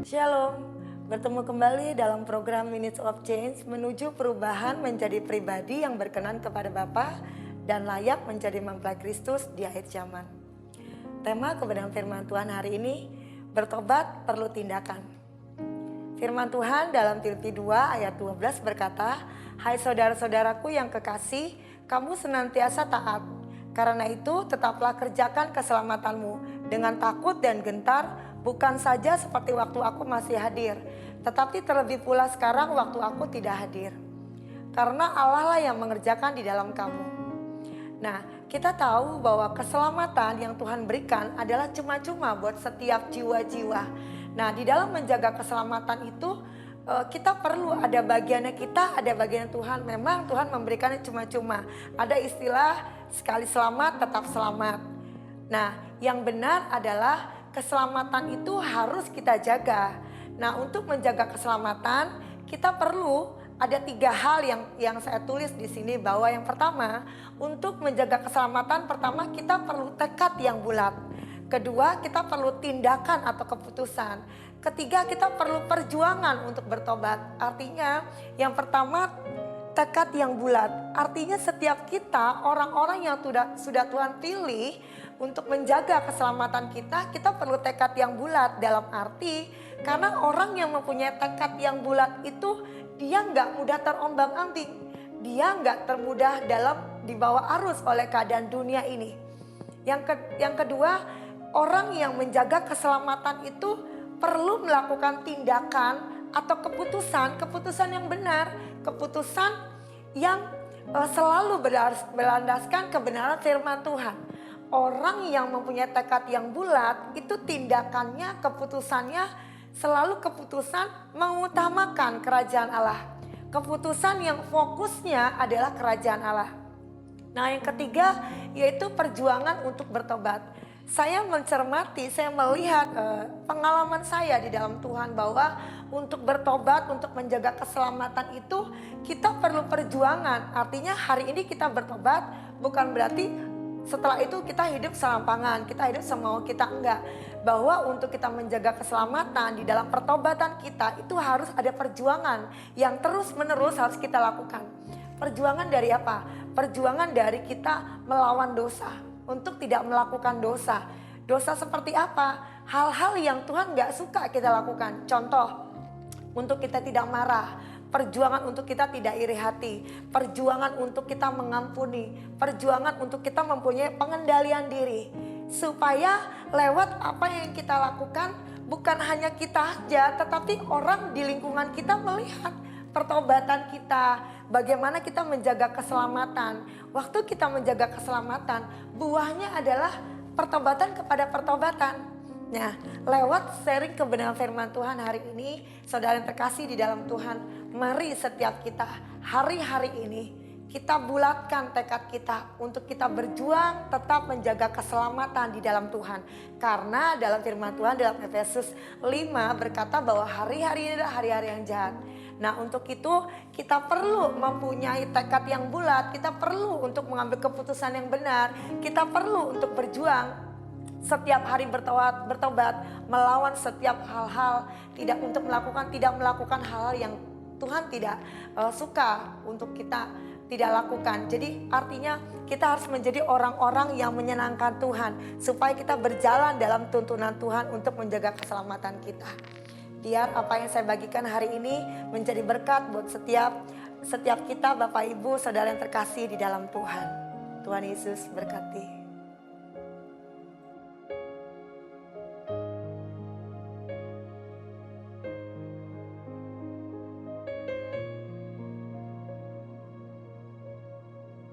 Shalom, bertemu kembali dalam program Minutes of Change menuju perubahan menjadi pribadi yang berkenan kepada Bapa dan layak menjadi mempelai Kristus di akhir zaman. Tema kebenaran firman Tuhan hari ini, bertobat perlu tindakan. Firman Tuhan dalam Filipi 2 ayat 12 berkata, "Hai saudara-saudaraku yang kekasih, kamu senantiasa taat. Karena itu tetaplah kerjakan keselamatanmu dengan takut dan gentar, bukan saja seperti waktu aku masih hadir, tetapi terlebih pula sekarang waktu aku tidak hadir. Karena Allah lah yang mengerjakan di dalam kamu." Nah, kita tahu bahwa keselamatan yang Tuhan berikan adalah cuma-cuma buat setiap jiwa-jiwa. Nah, di dalam menjaga keselamatan itu kita perlu ada bagiannya kita, ada bagiannya Tuhan. Memang Tuhan memberikannya cuma-cuma. Ada istilah sekali selamat tetap selamat. Nah, yang benar adalah keselamatan itu harus kita jaga. Nah, untuk menjaga keselamatan kita perlu ada 3 hal yang saya tulis di sini, bahwa yang pertama, untuk menjaga keselamatan pertama kita perlu tekad yang bulat. Kedua, kita perlu tindakan atau keputusan. Ketiga, kita perlu perjuangan untuk bertobat. Artinya, yang pertama tekad yang bulat. Artinya setiap kita, orang-orang yang sudah Tuhan pilih untuk menjaga keselamatan kita perlu tekad yang bulat. Dalam arti, karena orang yang mempunyai tekad yang bulat itu, dia nggak mudah terombang-ambing. Dia nggak termudah dalam dibawa arus oleh keadaan dunia ini. Yang kedua, orang yang menjaga keselamatan itu perlu melakukan tindakan atau keputusan yang benar, keputusan yang selalu berlandaskan kebenaran firman Tuhan. Orang yang mempunyai tekad yang bulat itu tindakannya, keputusannya selalu keputusan mengutamakan kerajaan Allah. Keputusan yang fokusnya adalah kerajaan Allah. Nah, yang ketiga yaitu perjuangan untuk bertobat. Saya mencermati, saya melihat pengalaman saya di dalam Tuhan bahwa untuk bertobat, untuk menjaga keselamatan itu kita perlu perjuangan. Artinya hari ini kita bertobat bukan berarti setelah itu kita hidup selampangan, kita hidup semau kita, enggak. Bahwa untuk kita menjaga keselamatan di dalam pertobatan kita itu harus ada perjuangan yang terus menerus harus kita lakukan. Perjuangan dari apa? Perjuangan dari kita melawan dosa, untuk tidak melakukan dosa. Dosa seperti apa? Hal-hal yang Tuhan gak suka kita lakukan. Contoh, untuk kita tidak marah, perjuangan untuk kita tidak iri hati, perjuangan untuk kita mengampuni, perjuangan untuk kita mempunyai pengendalian diri. Supaya lewat apa yang kita lakukan, bukan hanya kita aja, tetapi orang di lingkungan kita melihat pertobatan kita, bagaimana kita menjaga keselamatan. Waktu kita menjaga keselamatan, buahnya adalah pertobatan kepada pertobatan. Nah, lewat sharing kebenaran firman Tuhan hari ini, saudara yang terkasih di dalam Tuhan, mari setiap kita hari-hari ini kita bulatkan tekad kita untuk kita berjuang tetap menjaga keselamatan di dalam Tuhan. Karena dalam firman Tuhan dalam Efesus 5 berkata bahwa hari-hari ini adalah hari-hari yang jahat. Nah, untuk itu kita perlu mempunyai tekad yang bulat, kita perlu untuk mengambil keputusan yang benar, kita perlu untuk berjuang setiap hari bertobat, melawan setiap hal-hal, tidak melakukan hal-hal yang Tuhan tidak suka untuk kita tidak lakukan. Jadi artinya kita harus menjadi orang-orang yang menyenangkan Tuhan, supaya kita berjalan dalam tuntunan Tuhan untuk menjaga keselamatan kita. Biar apa yang saya bagikan hari ini menjadi berkat buat setiap kita, Bapak Ibu, saudara yang terkasih di dalam Tuhan. Tuhan Yesus berkati.